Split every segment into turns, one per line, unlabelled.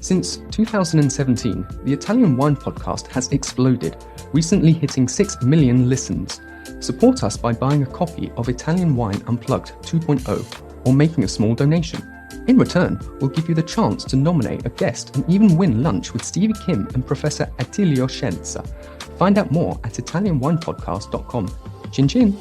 Since 2017, the Italian Wine Podcast has exploded, recently hitting 6 million listens. Support us by buying a copy of Italian Wine Unplugged 2.0 or making a small donation. In return, we'll give you the chance to nominate a guest and even win lunch with Stevie Kim and Professor Attilio Scienza. Find out more at italianwinepodcast.com. Chin chin!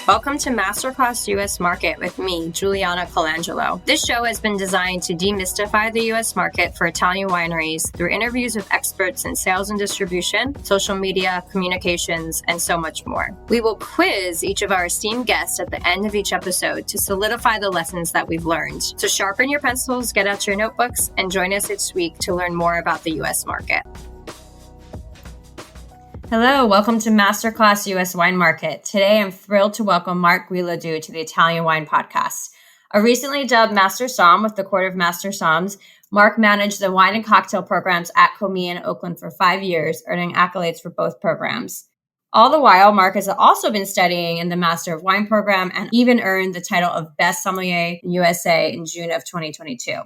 Welcome to Masterclass US Market with me, Juliana Colangelo. This show has been designed to demystify the US market for Italian wineries through interviews with experts in sales and distribution, social media, communications, and so much more. We will quiz each of our esteemed guests at the end of each episode to solidify the lessons that we've learned. So sharpen your pencils, get out your notebooks, and join us each week to learn more about the US market. Hello, welcome to Masterclass US Wine Market. Today, I'm thrilled to welcome Mark Guillaudeu to the Italian Wine Podcast. A recently dubbed Master Somm with the Court of Master Somms, Mark managed the wine and cocktail programs at Commis in Oakland for 5 years, earning accolades for both programs. All the while, Mark has also been studying in the Master of Wine program and even earned the title of Best Sommelier USA in June of 2022.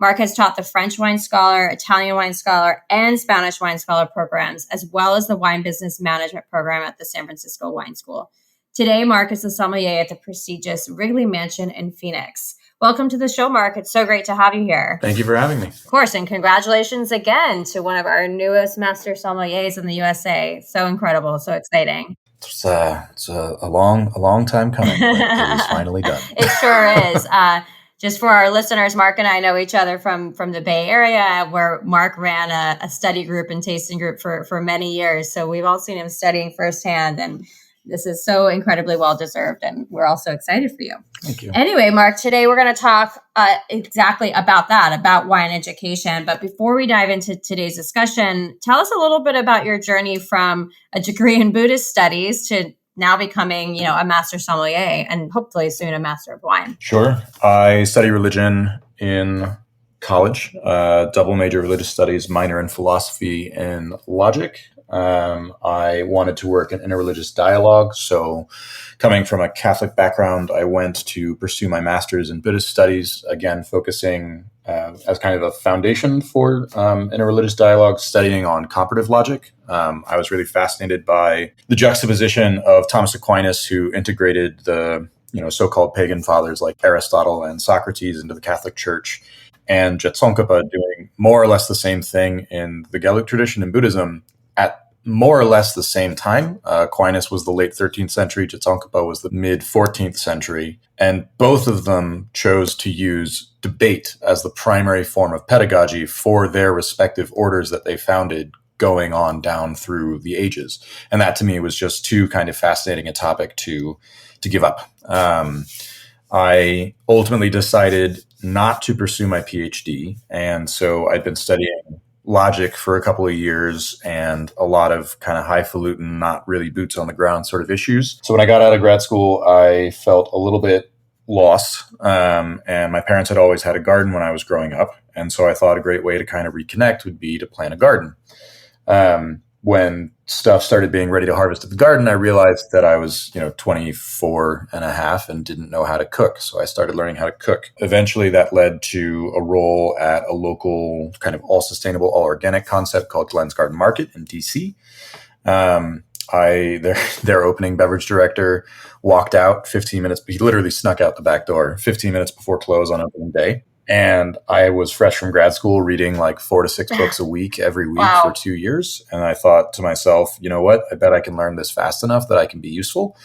Mark has taught the French Wine Scholar, Italian Wine Scholar, and Spanish Wine Scholar programs, as well as the Wine Business Management program at the San Francisco Wine School. Today, Mark is the sommelier at the prestigious Wrigley Mansion in Phoenix. Welcome to the show, Mark. It's so great to have you here.
Thank you for having me.
Of course, and congratulations again to one of our newest Master Sommeliers in the USA. So incredible, so exciting.
It's a long time coming, but it is finally done.
It sure is. Just for our listeners, Mark and I know each other from the Bay Area, where Mark ran a study group and tasting group for many years. So we've all seen him studying firsthand, and this is so incredibly well-deserved, and we're all so excited for you.
Thank you.
Anyway, Mark, today we're going to talk exactly about that, about wine education. But before we dive into today's discussion, tell us a little bit about your journey from a degree in Buddhist Studies to now becoming, a Master Sommelier and hopefully soon a Master of Wine.
Sure. I study religion in college, double major religious studies, minor in philosophy and logic. I wanted to work in interreligious dialogue. So coming from a Catholic background, I went to pursue my master's in Buddhist Studies, again, focusing as kind of a foundation for interreligious dialogue, studying on comparative logic. I was really fascinated by the juxtaposition of Thomas Aquinas, who integrated the so-called pagan fathers like Aristotle and Socrates into the Catholic Church, and Tsongkhapa doing more or less the same thing in the Gelug tradition in Buddhism at more or less the same time. Aquinas was the late 13th century, Tsongkhapa was the mid 14th century, and both of them chose to use debate as the primary form of pedagogy for their respective orders that they founded going on down through the ages. And that to me was just too kind of fascinating a topic to give up. I ultimately decided not to pursue my PhD, and so I'd been studying logic for a couple of years and a lot of kind of highfalutin, not really boots on the ground sort of issues. So when I got out of grad school, I felt a little bit lost. And my parents had always had a garden when I was growing up. And so I thought a great way to kind of reconnect would be to plant a garden. When stuff started being ready to harvest at the garden, I realized that I was, 24 and a half and didn't know how to cook. So I started learning how to cook. Eventually that led to a role at a local kind of all sustainable, all organic concept called Glen's Garden Market in DC. Their opening beverage director walked out 15 minutes. He literally snuck out the back door 15 minutes before close on opening day. And I was fresh from grad school reading like 4 to 6 books a week every week for 2 years. And I thought to myself, you know what, I bet I can learn this fast enough that I can be useful.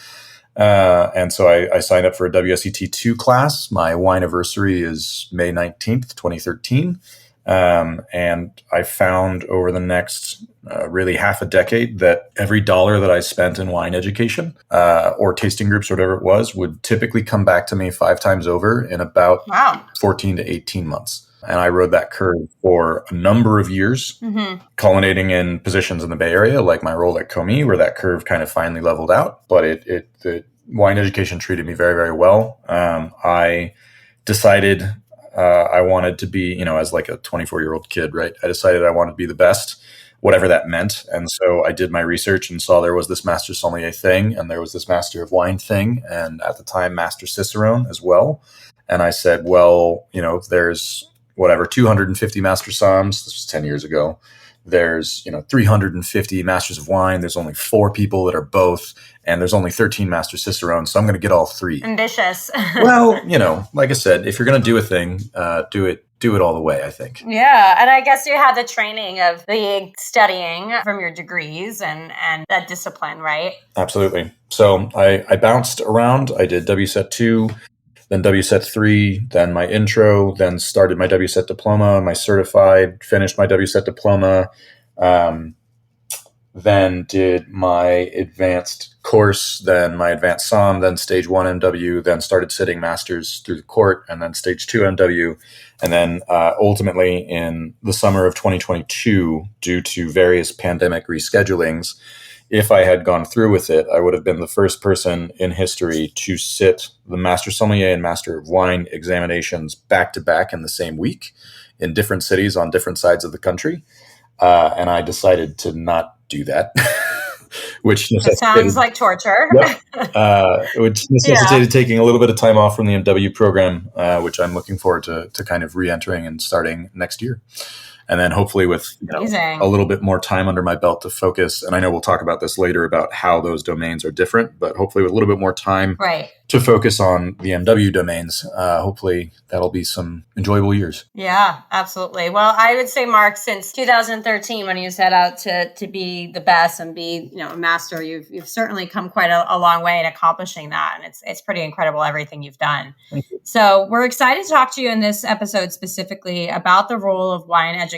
And so I signed up for a WSET 2 class. My wine anniversary is May 19th, 2013. And I found over the next really half a decade that every dollar that I spent in wine education or tasting groups or whatever it was would typically come back to me 5 times over in about 14 to 18 months. And I rode that curve for a number of years, culminating in positions in the Bay Area, like my role at Commis, where that curve kind of finally leveled out. But the wine education treated me very, very well. I decided I wanted to be, as like a 24-year-old kid, right? I decided I wanted to be the best, whatever that meant. And so I did my research and saw there was this Master Sommelier thing and there was this Master of Wine thing. And at the time, Master Cicerone as well. And I said, well, there's whatever, 250 Master Somms. This was 10 years ago. There's, 350 Masters of Wine. There's only 4 people that are both, and there's only 13 Master Cicerones. So I'm going to get all 3.
Ambitious.
Well, like I said, if you're going to do a thing, do it all the way, I think.
Yeah. And I guess you had the training of the studying from your degrees and that discipline, right?
Absolutely. So I bounced around. I did WSET 2, then WSET 3, then my intro, then started my WSET Diploma, my certified, finished my WSET Diploma, then did my advanced course, then my advanced Somm, then stage 1 MW, then started sitting masters through the court, and then stage 2 MW. And then ultimately in the summer of 2022, due to various pandemic reschedulings, if I had gone through with it, I would have been the first person in history to sit the Master Sommelier and Master of Wine examinations back to back in the same week in different cities on different sides of the country. And I decided to not do that, which
sounds like torture.
Which necessitated taking a little bit of time off from the MW program, which I'm looking forward to kind of re-entering and starting next year. And then hopefully with a little bit more time under my belt to focus. And I know we'll talk about this later about how those domains are different, but hopefully with a little bit more time to focus on the MW domains, hopefully that'll be some enjoyable years.
Yeah, absolutely. Well, I would say, Mark, since 2013, when you set out to be the best and be, a master, you've certainly come quite a long way in accomplishing that. And it's pretty incredible, everything you've done.
Thank you.
So we're excited to talk to you in this episode specifically about the role of wine education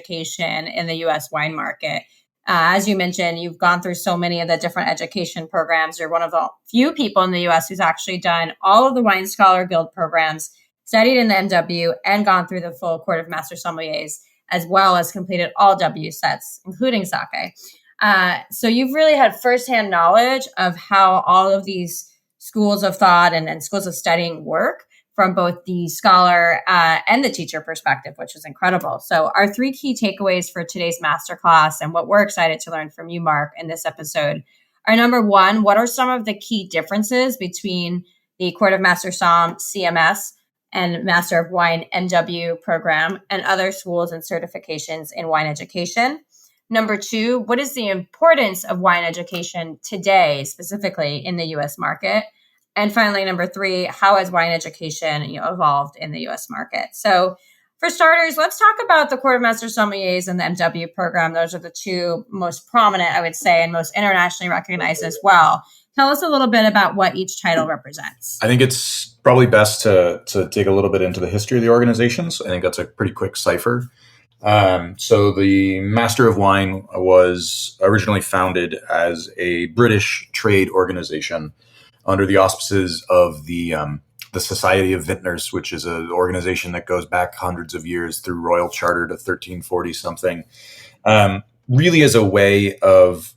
in the U.S. wine market. As you mentioned, you've gone through so many of the different education programs. You're one of the few people in the U.S. who's actually done all of the Wine Scholar Guild programs, studied in the MW, and gone through the full Court of Master Sommeliers, as well as completed all WSETs, including sake. So you've really had firsthand knowledge of how all of these schools of thought and schools of studying work from both the scholar and the teacher perspective, which is incredible. So our 3 key takeaways for today's masterclass and what we're excited to learn from you, Mark, in this episode are: number 1, what are some of the key differences between the Court of Master Somm, CMS, and Master of Wine, MW program, and other schools and certifications in wine education? Number 2, what is the importance of wine education today, specifically in the U.S. market? And finally, number 3, how has wine education evolved in the U.S. market? So for starters, let's talk about the Court of Master Sommeliers and the MW program. Those are the 2 most prominent, I would say, and most internationally recognized as well. Tell us a little bit about what each title represents.
I think it's probably best to dig a little bit into the history of the organizations. I think that's a pretty quick cipher. So the Master of Wine was originally founded as a British trade organization under the auspices of the Society of Vintners, which is an organization that goes back hundreds of years through Royal Charter to 1340 something, really as a way of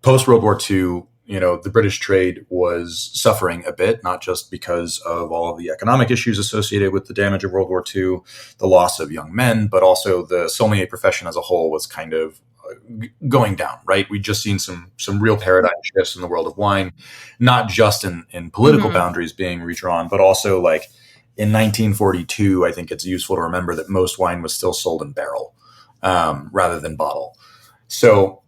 post-World War II. The British trade was suffering a bit, not just because of all of the economic issues associated with the damage of World War II, the loss of young men, but also the sommelier profession as a whole was kind of going down, right? We'd just seen some real paradigm shifts in the world of wine, not just in political boundaries being redrawn, but also like in 1942, I think it's useful to remember that most wine was still sold in barrel rather than bottle. So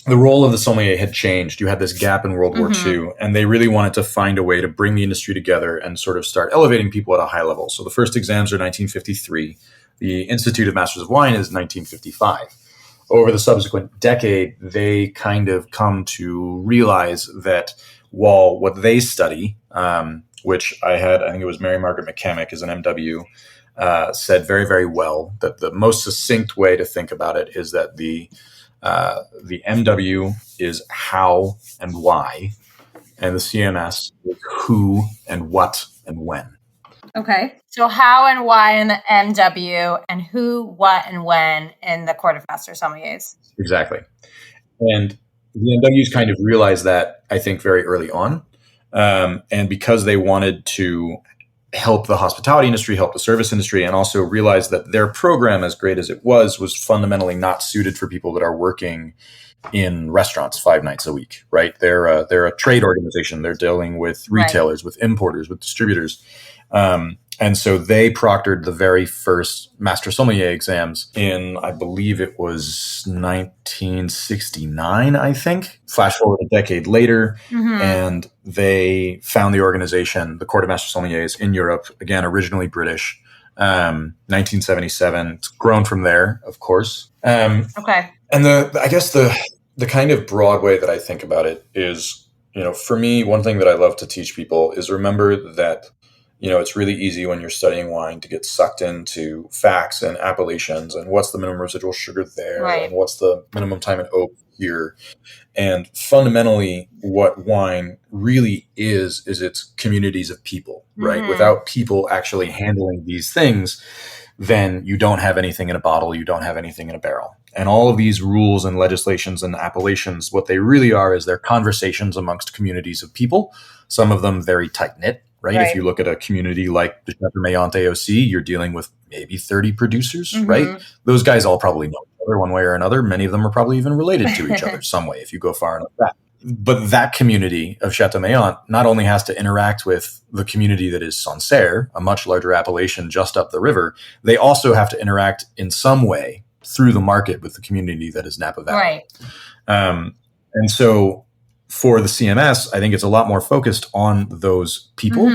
the role of the sommelier had changed. You had this gap in World War II, and they really wanted to find a way to bring the industry together and sort of start elevating people at a high level. So the first exams are 1953. The Institute of Masters of Wine is 1955. Over the subsequent decade, they kind of come to realize that while what they study, which I think it was Mary Margaret McCamick as an MW, said very, very well, that the most succinct way to think about it is that the MW is how and why, and the CMS is who and what and when.
Okay. So how and why in the MW, and who, what, and when in the Court of Master Sommeliers.
Exactly. And the MWs kind of realized that, I think, very early on. And because they wanted to help the hospitality industry, help the service industry, and also realize that their program, as great as it was fundamentally not suited for people that are working in restaurants 5 nights a week, right? They're a trade organization. They're dealing with retailers, with importers, with distributors. And so they proctored the very first Master Sommelier exams in, I believe it was 1969, I think. Flash forward a decade later, and they found the organization, the Court of Master Sommeliers in Europe, again, originally British, 1977. It's grown from there, of course.
Okay.
And I guess the kind of broad way that I think about it is, for me, one thing that I love to teach people is remember that it's really easy when you're studying wine to get sucked into facts and appellations and what's the minimum residual sugar there and what's the minimum time in oak here. And fundamentally, what wine really is it's communities of people, right? Without people actually handling these things, then you don't have anything in a bottle, you don't have anything in a barrel. And all of these rules and legislations and appellations, what they really are is they're conversations amongst communities of people, some of them very tight-knit. Right? If you look at a community like the Chateaubriand AOC, you're dealing with maybe 30 producers, right? Those guys all probably know each other one way or another. Many of them are probably even related to each other some way if you go far enough back. But that community of Chateaubriand not only has to interact with the community that is Sancerre, a much larger appellation just up the river, they also have to interact in some way through the market with the community that is Napa Valley.
Right.
And so for the CMS, I think it's a lot more focused on those people.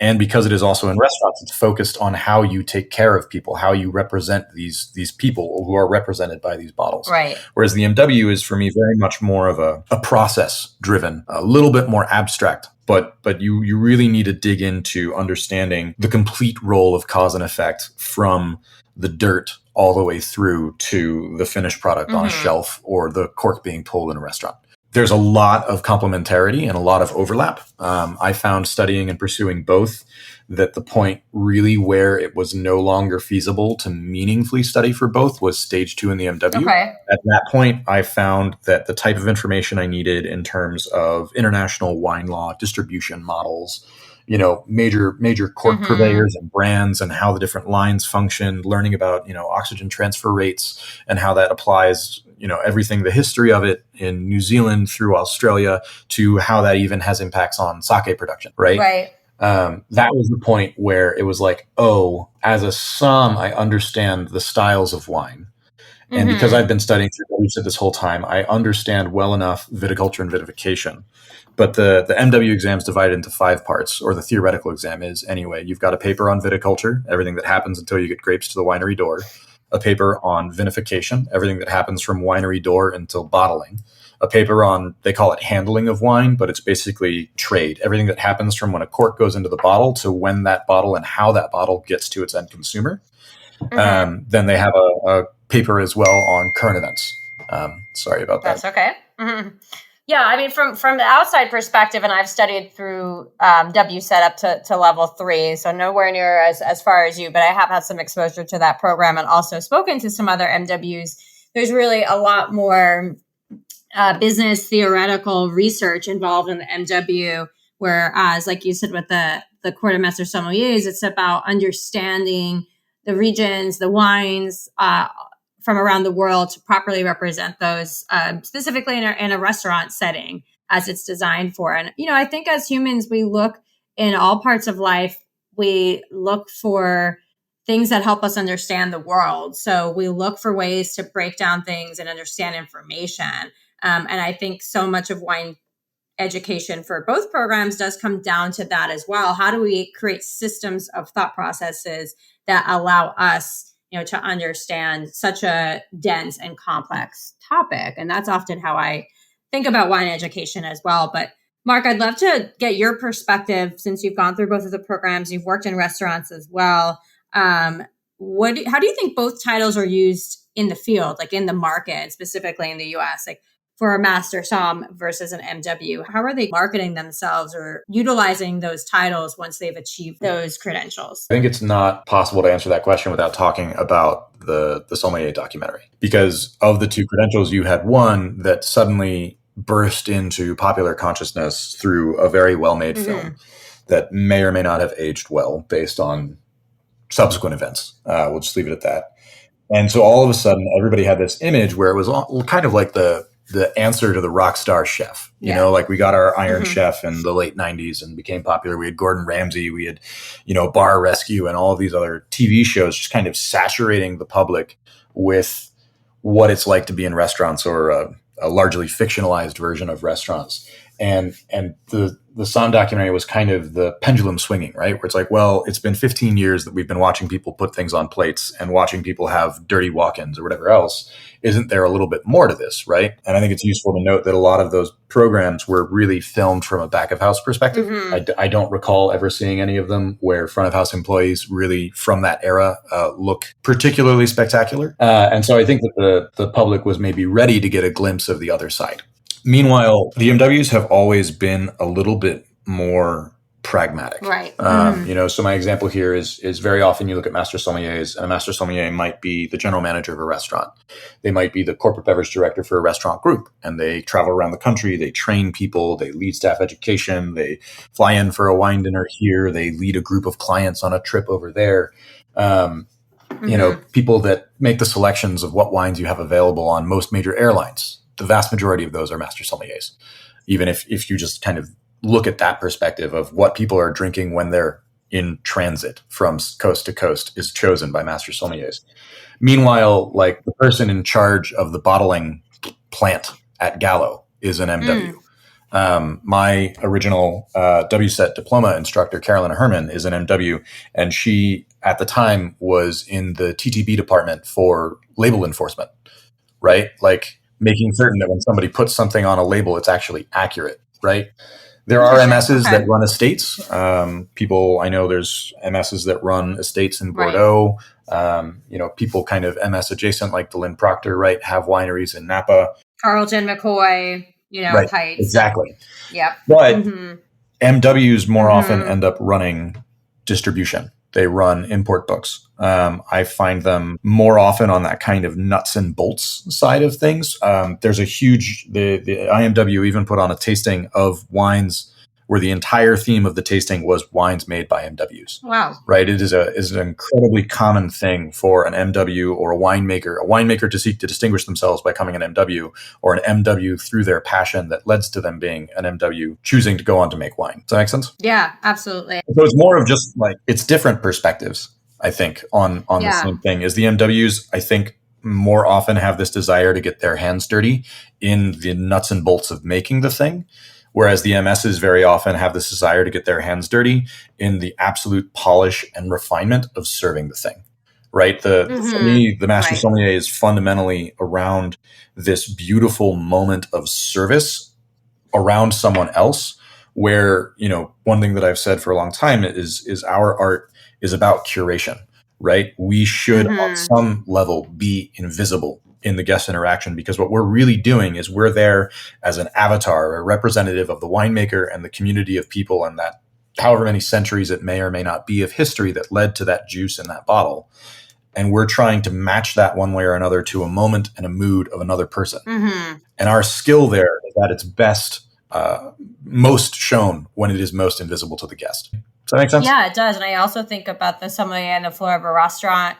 And because it is also in restaurants, it's focused on how you take care of people, how you represent these people who are represented by these bottles.
Right.
Whereas the MW is, for me, very much more of a process driven, a little bit more abstract. But you really need to dig into understanding the complete role of cause and effect from the dirt all the way through to the finished product on a shelf or the cork being pulled in a restaurant. There's a lot of complementarity and a lot of overlap. I found studying and pursuing both that the point really where it was no longer feasible to meaningfully study for both was stage 2 in the MW.
Okay.
At that point, I found that the type of information I needed in terms of international wine law, distribution models, major cork purveyors and brands and how the different lines function, learning about, oxygen transfer rates and how that applies, everything, the history of it in New Zealand through Australia to how that even has impacts on sake production, right?
Right.
That was the point where it was like, oh, as a somm, I understand the styles of wine. And because I've been studying through WSET this whole time, I understand well enough viticulture and vitification. But the MW exam is divided into 5 parts, or the theoretical exam is anyway. You've got a paper on viticulture, everything that happens until you get grapes to the winery door. A paper on vinification, everything that happens from winery door until bottling. A paper on, they call it handling of wine, but it's basically trade. Everything that happens from when a cork goes into the bottle to when that bottle and how that bottle gets to its end consumer. Then they have a paper as well on current events. Sorry about that.
That's okay. Yeah, I mean, from the outside perspective, and I've studied through WSET up to level 3, so nowhere near as far as you, but I have had some exposure to that program and also spoken to some other MWs. There's really a lot more business theoretical research involved in the MW, whereas, like you said, with the Court of Master Sommeliers, it's about understanding the regions, the wines, from around the world to properly represent those, specifically in a restaurant setting as it's designed for. And, I think as humans, we look in all parts of life, we look for things that help us understand the world. So we look for ways to break down things and understand information. And I think so much of wine education for both programs does come down to that as well. How do we create systems of thought processes that allow us to understand such a dense and complex topic? And that's often how I think about wine education as well. But Mark, I'd love to get your perspective since you've gone through both of the programs, you've worked in restaurants as well. How do you think both titles are used in the field, like in the market, specifically in the US, like for a Master Somm versus an MW? How are they marketing themselves or utilizing those titles once they've achieved those credentials?
I think it's not possible to answer that question without talking about the Sommelier documentary. Because of the 2 credentials, you had one that suddenly burst into popular consciousness through a very well-made film that may or may not have aged well based on subsequent events. We'll just leave it at that. And so all of a sudden, everybody had this image where it was all kind of like the the answer to the rock star chef. You know, like we got our Iron Chef in the late 90s and became popular. We had Gordon Ramsay, we had, Bar Rescue and all of these other TV shows just kind of saturating the public with what it's like to be in restaurants, or a largely fictionalized version of restaurants. And the Somm documentary was kind of the pendulum swinging, right? Where it's like, well, it's been 15 years that we've been watching people put things on plates and watching people have dirty walk-ins or whatever else. Isn't there a little bit more to this, right? And I think it's useful to note that a lot of those programs were really filmed from a back of house perspective. I don't recall ever seeing any of them where front of house employees really from that era look particularly spectacular. And so I think that the public was maybe ready to get a glimpse of the other side. Meanwhile, the MWs have always been a little bit more pragmatic.
Right.
So my example here is very often you look at master sommeliers, and a master sommelier might be the general manager of a restaurant. They might be the corporate beverage director for a restaurant group, and they travel around the country. They train people. They lead staff education. They fly in for a wine dinner here. They lead a group of clients on a trip over there. People that make the selections of what wines you have available on most major airlines. The vast majority of those are master sommeliers. Even if you just kind of look at that perspective of what people are drinking when they're in transit from coast to coast is chosen by master sommeliers. Meanwhile, like the person in charge of the bottling plant at Gallo is an MW. My original WSET Diploma instructor, Carolyn Herman, is an MW, and she, at the time, was in the TTB department for label enforcement, right? Like making certain that when somebody puts something on a label, it's actually accurate, right? There are MSs that run estates. I know there's MSs that run estates in Bordeaux. Right. People kind of MS adjacent, like the Lynn Proctor, right, have wineries in Napa.
Carlton, McCoy,
right.
Heights.
Exactly.
Yep.
But MWs more often end up running distribution. They run import books. I find them more often on that kind of nuts and bolts side of things. There's a huge, the IMW even put on a tasting of wines where the entire theme of the tasting was wines made by MWs.
Wow.
Right. It is an incredibly common thing for an MW or a winemaker to seek to distinguish themselves by becoming an MW, or an MW through their passion that leads to them being an MW choosing to go on to make wine. Does that make sense?
Yeah, absolutely.
So it's more of just like, it's different perspectives, I think, on the same thing. Is the MWs, I think, more often have this desire to get their hands dirty in the nuts and bolts of making the thing. Whereas the MSs very often have this desire to get their hands dirty in the absolute polish and refinement of serving the thing, right? For me, the Master Sommelier is fundamentally around this beautiful moment of service around someone else, where, one thing that I've said for a long time is our art is about curation, right? We should on some level be invisible in the guest interaction, because what we're really doing is we're there as an avatar, a representative of the winemaker and the community of people, and that however many centuries it may or may not be of history that led to that juice in that bottle. And we're trying to match that one way or another to a moment and a mood of another person. And our skill there is at its best, most shown when it is most invisible to the guest. Does that make sense?
Yeah, it does. And I also think about the sommelier on the floor of a restaurant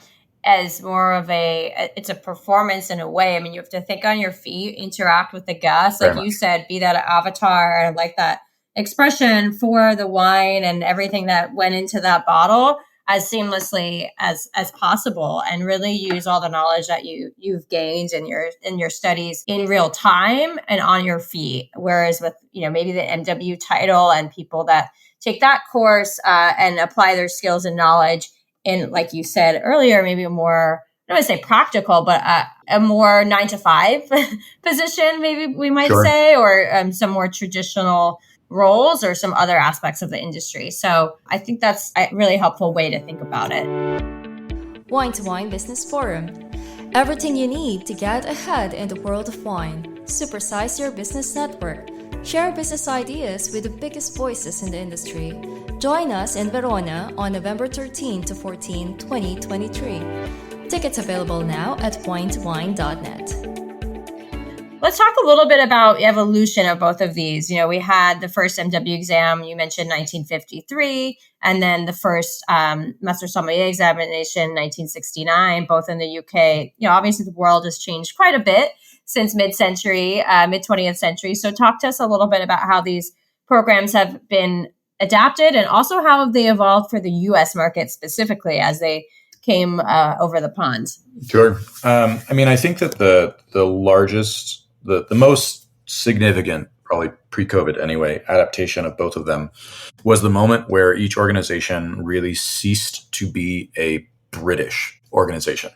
as more of it's a performance in a way. I mean, you have to think on your feet, interact with the guests. Like you said, be that avatar. I like that expression for the wine and everything that went into that bottle as seamlessly as possible, and really use all the knowledge that you've gained in your studies in real time and on your feet. Whereas with, maybe the MW title and people that take that course and apply their skills and knowledge in, like you said earlier, maybe a more, I don't want to say practical, but a more 9-to-5 position, maybe we might say, or some more traditional roles or some other aspects of the industry. So I think that's a really helpful way to think about it.
Wine to Wine Business Forum. Everything you need to get ahead in the world of wine. Supersize your business network. Share business ideas with the biggest voices in the industry. Join us in Verona on November 13 to 14, 2023. Tickets available now at winetowine.net.
Let's talk a little bit about the evolution of both of these. We had the first MW exam, you mentioned 1953, and then the first Master Sommelier examination, 1969, both in the UK. Obviously the world has changed quite a bit since mid-century, mid-20th century. So talk to us a little bit about how these programs have been adapted and also how they evolved for the U.S. market specifically as they came over the pond.
Sure. I think that the most significant, probably pre-COVID anyway, adaptation of both of them was the moment where each organization really ceased to be a British organization.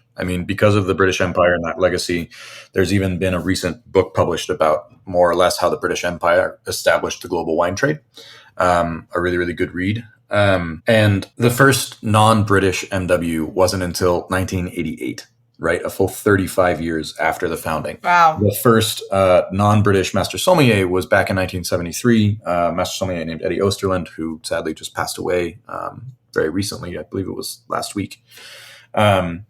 Because of the British Empire and that legacy, there's even been a recent book published about more or less how the British Empire established the global wine trade. A really, really good read. And the first non-British MW wasn't until 1988, right? A full 35 years after the founding.
Wow.
The first non-British Master Sommelier was back in 1973, Master Sommelier named Eddie Osterland, who sadly just passed away very recently. I believe it was last week. But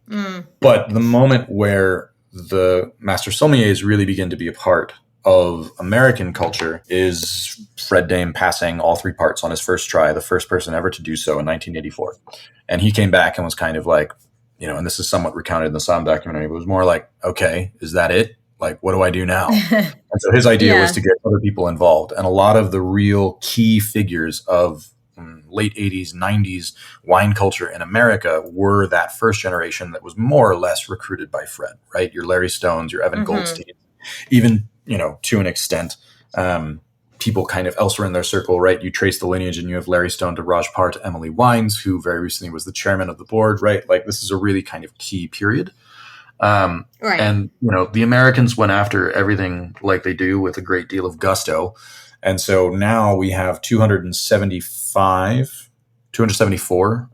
the moment where the Master Sommeliers really begin to be a part of American culture is Fred Dame passing all three parts on his first try, the first person ever to do so in 1984. And he came back and was kind of like, and this is somewhat recounted in the Somm documentary, but it was more like, okay, is that it? Like, what do I do now? And so his idea was to get other people involved. And a lot of the real key figures of late 80s, 90s wine culture in America were that first generation that was more or less recruited by Fred, right? Your Larry Stones, your Evan Goldstein, even, to an extent, people kind of elsewhere in their circle, right? You trace the lineage and you have Larry Stone to Raj Parr to Emily Wines, who very recently was the chairman of the board, right? Like this is a really kind of key period. Right. And, the Americans went after everything like they do with a great deal of gusto. And so now we have 274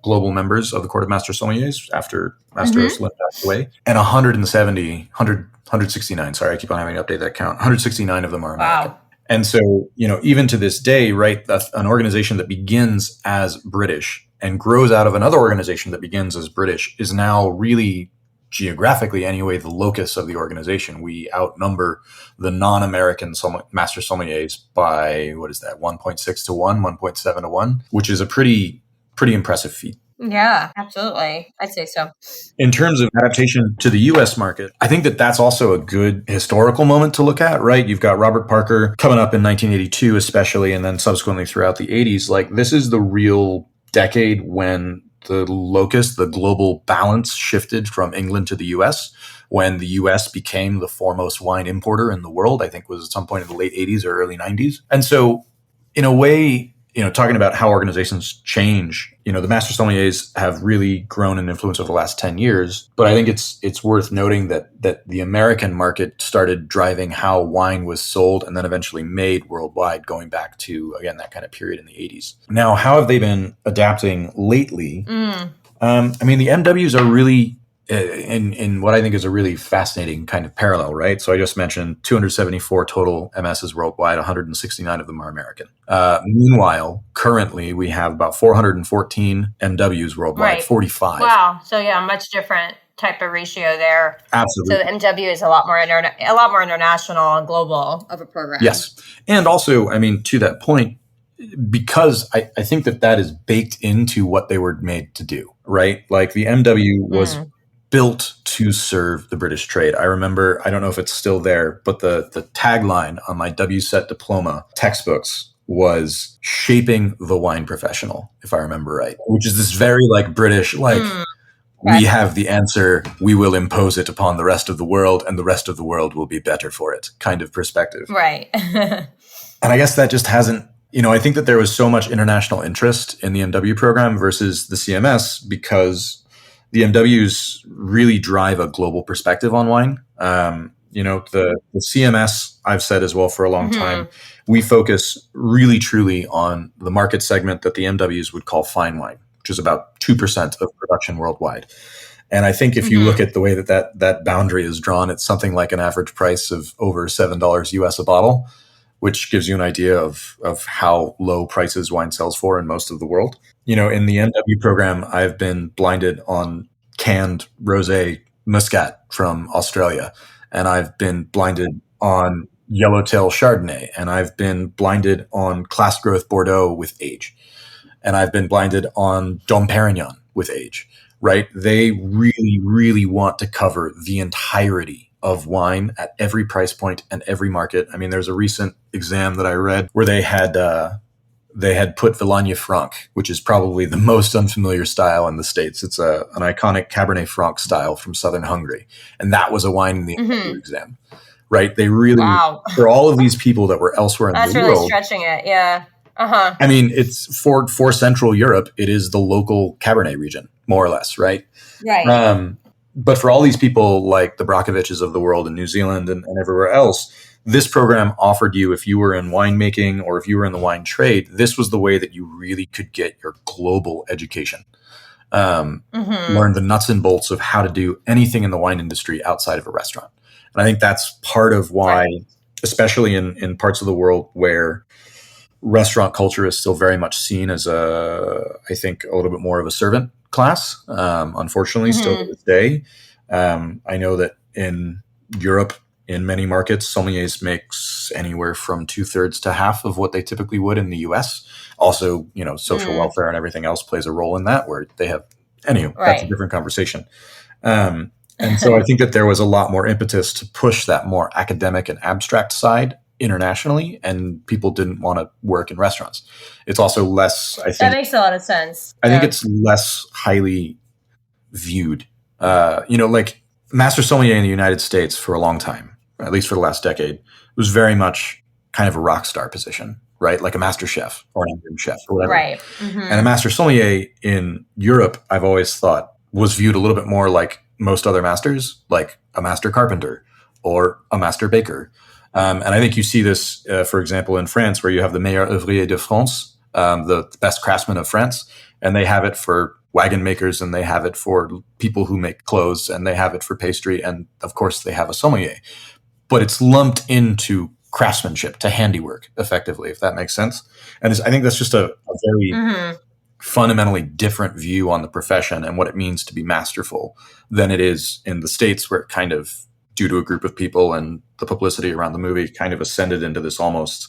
global members of the Court of Master Sommeliers after Master Osterland passed away, and 169, sorry, I keep on having to update that count. 169 of them are American. Wow. And so, even to this day, right, an organization that begins as British and grows out of another organization that begins as British is now really, geographically anyway, the locus of the organization. We outnumber the non-American Master Sommeliers by, 1.6 to 1, 1.7 to 1, which is a pretty impressive feat.
Yeah, absolutely. I'd say so.
In terms of adaptation to the U.S. market, I think that that's also a good historical moment to look at, right? You've got Robert Parker coming up in 1982, especially, and then subsequently throughout the 80s. Like, this is the real decade when the locus, the global balance shifted from England to the U.S., when the U.S. became the foremost wine importer in the world. I think was at some point in the late 80s or early 90s. And so, in a way, talking about how organizations change, the Master Sommeliers have really grown in influence over the last 10 years. But I think it's worth noting that the American market started driving how wine was sold and then eventually made worldwide, going back to, again, that kind of period in the 80s. Now, how have they been adapting lately? The MWs are really in what I think is a really fascinating kind of parallel, right? So I just mentioned 274 total MSs worldwide, 169 of them are American. Meanwhile, currently we have about 414 MWs worldwide, right. 45.
Wow. So yeah, much different type of ratio there.
Absolutely.
So the MW is a lot more international and global of a program.
Yes. And also, to that point, because I think that is baked into what they were made to do, right? Like the MW was built to serve the British trade. I remember, I don't know if it's still there, but the tagline on my WSET Diploma textbooks was shaping the wine professional, if I remember right, which is this very British, we have the answer, we will impose it upon the rest of the world, and the rest of the world will be better for it kind of perspective.
Right.
And I guess that just hasn't, I think that there was so much international interest in the MW program versus the CMS because the MWs really drive a global perspective on wine. The CMS, I've said as well for a long time, we focus really truly on the market segment that the MWs would call fine wine, which is about 2% of production worldwide. And I think if you look at the way that boundary is drawn, it's something like an average price of over $7 US a bottle, which gives you an idea of how low prices wine sells for in most of the world. In the MW program, I've been blinded on canned rosé Muscat from Australia, and I've been blinded on Yellowtail Chardonnay, and I've been blinded on Class Growth Bordeaux with age, and I've been blinded on Dom Perignon with age, right? They really, really want to cover the entirety of wine at every price point and every market. I mean, there's a recent exam that I read where they had put Viognier Franc, which is probably the most unfamiliar style in the States. It's an iconic Cabernet Franc style from southern Hungary. And that was a wine in the interview exam, right? They really, for all of these people that were elsewhere in the world. That's
really stretching it, yeah. Uh-huh.
I mean, it's for Central Europe, it is the local Cabernet region, more or less, right?
Right.
But for all these people like the Brockoviches of the world in New Zealand and everywhere else, this program offered you, if you were in winemaking or if you were in the wine trade, this was the way that you really could get your global education. Learn the nuts and bolts of how to do anything in the wine industry outside of a restaurant. And I think that's part of why, especially in parts of the world where restaurant culture is still very much seen as I think a little bit more of a servant class, unfortunately, still to this day. I know that in Europe, in many markets, sommeliers makes anywhere from 2/3 to half of what they typically would in the US. Also, social welfare and everything else plays a role in that, where they have, that's a different conversation. And so I think that there was a lot more impetus to push that more academic and abstract side internationally, and people didn't want to work in restaurants. It's also less, I think.
That makes a lot of sense.
I think it's less highly viewed. Like Master Sommelier in the United States for a long time, at least for the last decade, was very much kind of a rock star position, right? Like a master chef or an interim chef or whatever.
Right.
And a Master Sommelier in Europe, I've always thought, was viewed a little bit more like most other masters, like a master carpenter or a master baker. And I think you see this, for example, in France, where you have the meilleur ouvrier de France, the best craftsman of France, and they have it for wagon makers, and they have it for people who make clothes, and they have it for pastry, and of course they have a sommelier. But it's lumped into craftsmanship, to handiwork, effectively, if that makes sense. And I think that's just a very fundamentally different view on the profession and what it means to be masterful than it is in the States, where it kind of, due to a group of people and the publicity around the movie, kind of ascended into this almost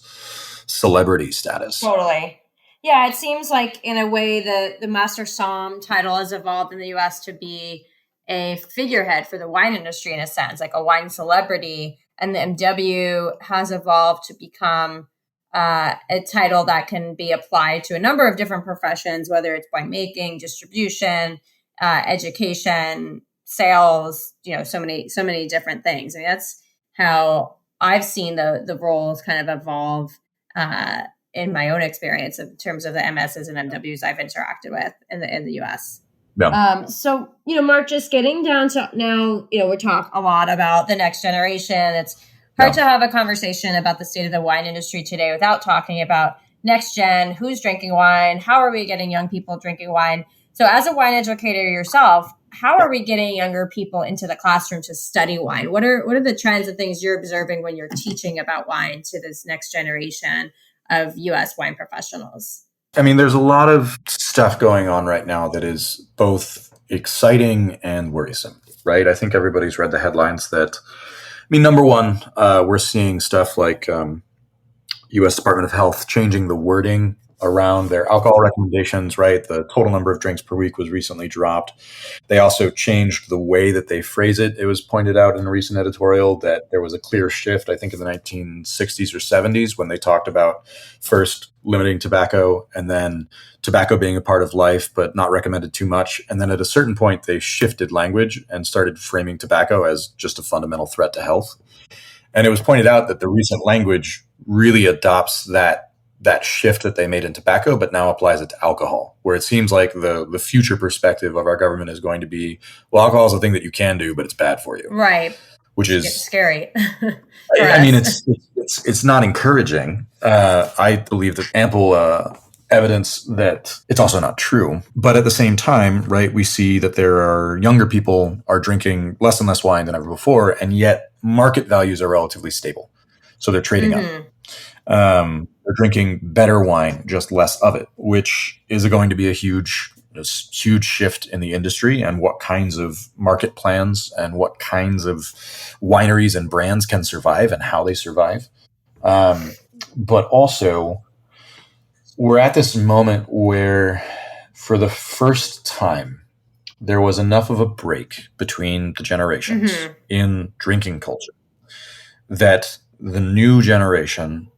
celebrity status.
Totally. Yeah, it seems like in a way the Master Somm title has evolved in the US to be a figurehead for the wine industry in a sense, like a wine celebrity. And the MW has evolved to become a title that can be applied to a number of different professions, whether it's winemaking, distribution, education, sales, so many different things. I mean, that's how I've seen the roles kind of evolve in my own experience in terms of the MSs and MWs I've interacted with in the US.
Yeah.
So, Mark, just getting down to now, we talk a lot about the next generation. It's hard to have a conversation about the state of the wine industry today without talking about next gen, who's drinking wine, how are we getting young people drinking wine? So as a wine educator yourself, how are we getting younger people into the classroom to study wine? What are the trends and things you're observing when you're teaching about wine to this next generation of U.S. wine professionals?
I mean, there's a lot of stuff going on right now that is both exciting and worrisome, right? I think everybody's read the headlines that, number one, we're seeing stuff like U.S. Department of Health changing the wording around their alcohol recommendations, right? The total number of drinks per week was recently dropped. They also changed the way that they phrase it. It was pointed out in a recent editorial that there was a clear shift, I think in the 1960s or 70s, when they talked about first limiting tobacco and then tobacco being a part of life, but not recommended too much. And then at a certain point, they shifted language and started framing tobacco as just a fundamental threat to health. And it was pointed out that the recent language really adopts that shift that they made in tobacco, but now applies it to alcohol, where it seems like the future perspective of our government is going to be, well, alcohol is a thing that you can do, but it's bad for you.
Right.
Which is
it's scary.
It's not encouraging. I believe that ample evidence that it's also not true. But at the same time, right, we see that there are younger people are drinking less and less wine than ever before, and yet market values are relatively stable. So they're trading up. They're drinking better wine, just less of it, which is going to be a huge shift in the industry and what kinds of market plans and what kinds of wineries and brands can survive and how they survive. But also, we're at this moment where, for the first time, there was enough of a break between the generations in drinking culture that the new generation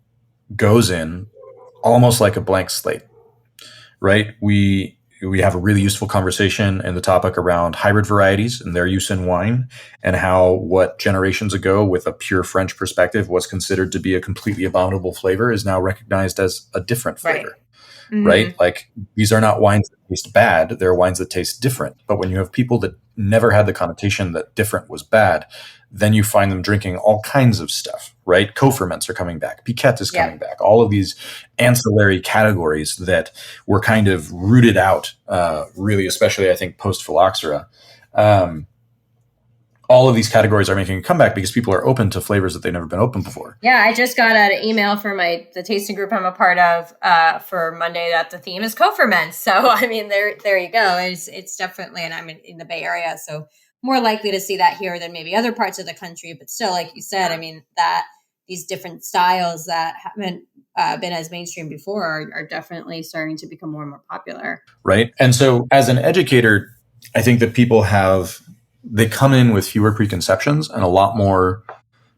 goes in almost like a blank slate, right? We have a really useful conversation and the topic around hybrid varieties and their use in wine, and how what generations ago with a pure French perspective was considered to be a completely abominable flavor is now recognized as a different flavor, right? Like, these are not wines that taste bad. They're wines that taste different. But when you have people that never had the connotation that different was bad, then you find them drinking all kinds of stuff, right? Co-ferments are coming back. Piquette is coming back. All of these ancillary categories that were kind of rooted out, really, especially, I think, post-phylloxera. All of these categories are making a comeback because people are open to flavors that they've never been open before.
Yeah, I just got an email from the tasting group I'm a part of for Monday that the theme is co-ferments. So, I mean, there you go. It's definitely, and I'm in the Bay Area, so more likely to see that here than maybe other parts of the country. But still, like you said, I mean, that these different styles that haven't been as mainstream before are definitely starting to become more and more popular.
Right. And so as an educator, I think that they come in with fewer preconceptions and a lot more.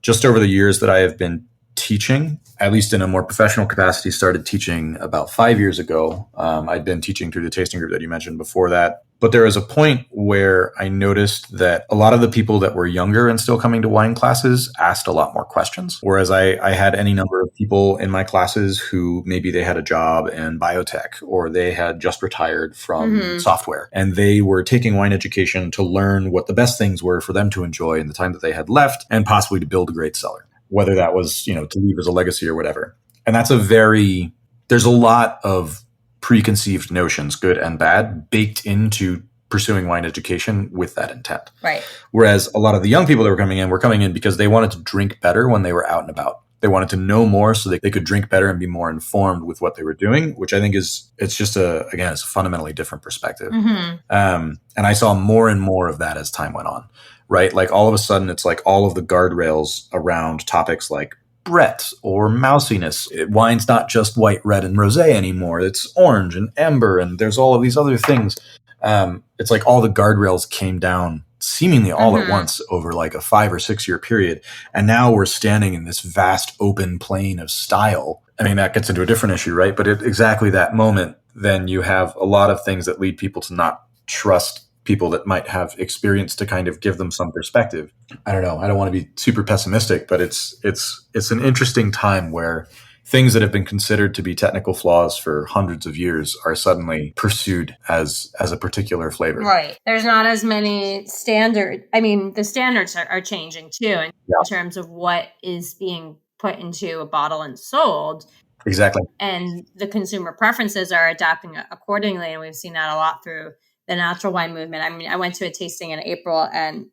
Just over the years that I have been teaching, at least in a more professional capacity, started teaching about 5 years ago. I'd been teaching through the tasting group that you mentioned before that. But there was a point where I noticed that a lot of the people that were younger and still coming to wine classes asked a lot more questions. Whereas I had any number of people in my classes who maybe they had a job in biotech or they had just retired from software, and they were taking wine education to learn what the best things were for them to enjoy in the time that they had left, and possibly to build a great cellar, whether that was, to leave as a legacy or whatever. And there's a lot of preconceived notions, good and bad, baked into pursuing wine education with that intent.
Right.
Whereas a lot of the young people that were coming in because they wanted to drink better when they were out and about. They wanted to know more so they could drink better and be more informed with what they were doing, which I think it's a fundamentally different perspective. And I saw more and more of that as time went on, right? Like, all of a sudden, it's like all of the guardrails around topics like Brett or mousiness. Wine's not just white, red, and rosé anymore. It's orange and amber, and there's all of these other things. It's like all the guardrails came down seemingly all at once over like a 5 or 6 year period. And now we're standing in this vast open plain of style. I mean, that gets into a different issue, right? But at exactly that moment, then you have a lot of things that lead people to not trust people that might have experience to kind of give them some perspective. I don't know. I don't want to be super pessimistic, but it's an interesting time where things that have been considered to be technical flaws for hundreds of years are suddenly pursued as a particular flavor.
Right. There's not as many standards. I mean, the standards are changing too in terms of what is being put into a bottle and sold.
Exactly.
And the consumer preferences are adapting accordingly. And we've seen that a lot through the natural wine movement. I mean, I went to a tasting in April, and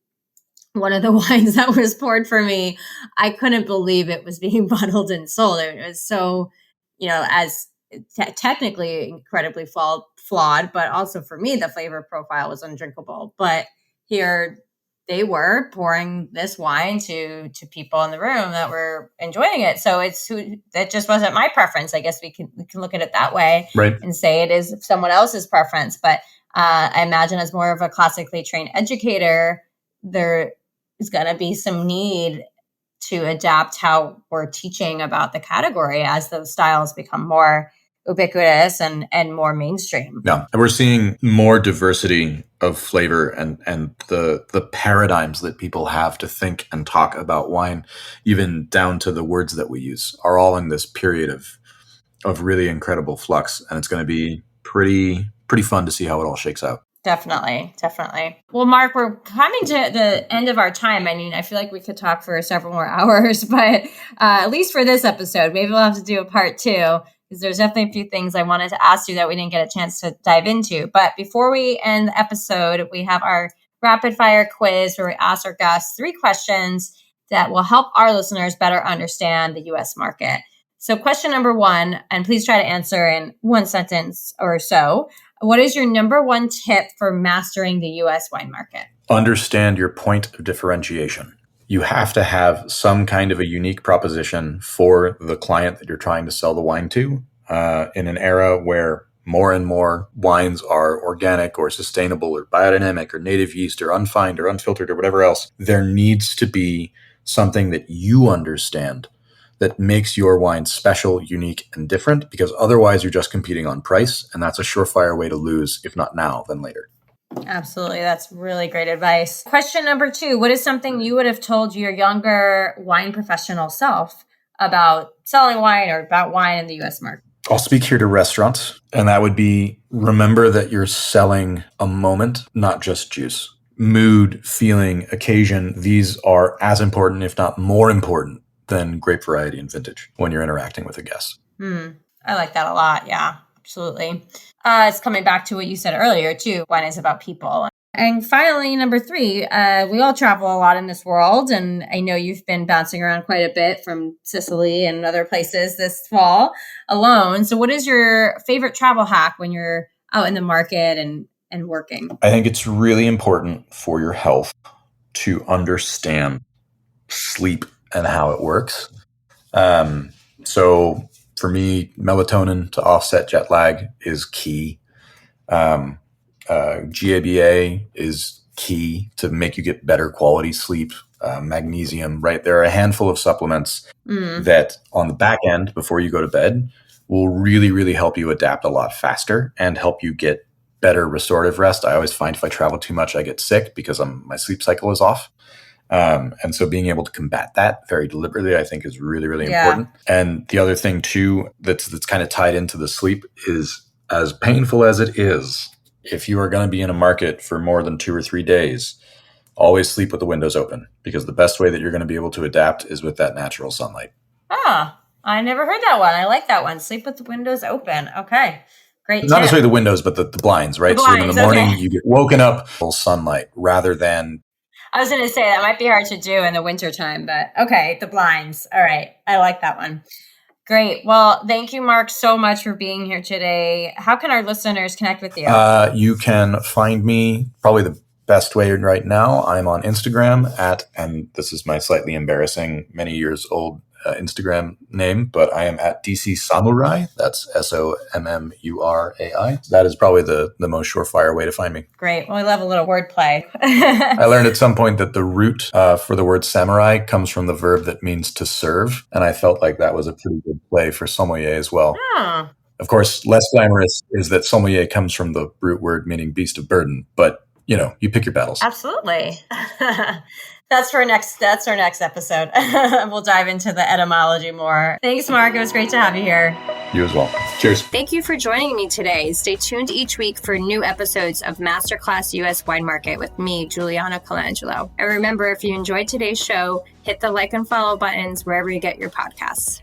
one of the wines that was poured for me, I couldn't believe it was being bottled and sold. It was so, as technically incredibly flawed, but also for me, the flavor profile was undrinkable. But here they were pouring this wine to people in the room that were enjoying it. So that just wasn't my preference. I guess we can look at it that way,
right,
and say it is someone else's preference. But I imagine as more of a classically trained educator, there is going to be some need to adapt how we're teaching about the category as those styles become more ubiquitous and more mainstream.
Yeah. And we're seeing more diversity of flavor and the paradigms that people have to think and talk about wine, even down to the words that we use, are all in this period of really incredible flux. And it's going to be pretty fun to see how it all shakes out.
Definitely. Well, Mark, we're coming to the end of our time. I mean, I feel like we could talk for several more hours, but at least for this episode, maybe we'll have to do a part 2, because there's definitely a few things I wanted to ask you that we didn't get a chance to dive into. But before we end the episode, we have our rapid fire quiz where we ask our guests 3 questions that will help our listeners better understand the U.S. market. So question number 1, and please try to answer in 1 sentence or so. What is your number 1 tip for mastering the U.S. wine market?
Understand your point of differentiation. You have to have some kind of a unique proposition for the client that you're trying to sell the wine to, in an era where more and more wines are organic or sustainable or biodynamic or native yeast or unfined or unfiltered or whatever else, there needs to be something that you understand that makes your wine special, unique, and different, because otherwise you're just competing on price, and that's a surefire way to lose, if not now, then later.
Absolutely. That's really great advice. Question number 2, what is something you would have told your younger wine professional self about selling wine or about wine in the U.S. market?
I'll speak here to restaurants, and that would be, remember that you're selling a moment, not just juice. Mood, feeling, occasion, these are as important, if not more important, than grape variety and vintage when you're interacting with a guest.
I like that a lot. Yeah, absolutely. It's coming back to what you said earlier, too. Wine is about people. And finally, number 3, we all travel a lot in this world. And I know you've been bouncing around quite a bit from Sicily and other places this fall alone. So what is your favorite travel hack when you're out in the market and working?
I think it's really important for your health to understand sleep and how it works. So for me, melatonin to offset jet lag is key. GABA is key to make you get better quality sleep. Magnesium, right? There are a handful of supplements that on the back end, before you go to bed, will really, really help you adapt a lot faster and help you get better restorative rest. I always find if I travel too much, I get sick because my sleep cycle is off. And so being able to combat that very deliberately, I think is really, really important. And the other thing too, that's kind of tied into the sleep is, as painful as it is, if you are going to be in a market for more than 2 or 3 days, always sleep with the windows open, because the best way that you're going to be able to adapt is with that natural sunlight.
I never heard that one. I like that one. Sleep with the windows open. Okay. Great.
Not necessarily the windows, but the blinds, right?
The blinds,
so in the morning, you get woken up full sunlight rather than...
I was going to say that might be hard to do in the wintertime, but okay, the blinds. All right. I like that one. Great. Well, thank you, Mark, so much for being here today. How can our listeners connect with you?
You can find me probably the best way right now. I'm on Instagram and this is my slightly embarrassing, many years old Instagram name, but I am at DC Samurai. That's SOMMURAI. That is probably the most surefire way to find me.
Great. Well, we love a little wordplay.
I learned at some point that the root for the word samurai comes from the verb that means to serve. And I felt like that was a pretty good play for sommelier as well.
Oh.
Of course, less glamorous is that sommelier comes from the root word meaning beast of burden, but you pick your battles.
Absolutely. That's our next episode. We'll dive into the etymology more. Thanks, Mark. It was great to have you here.
You as well. Cheers.
Thank you for joining me today. Stay tuned each week for new episodes of Masterclass US Wine Market with me, Juliana Colangelo. And remember, if you enjoyed today's show, hit the like and follow buttons wherever you get your podcasts.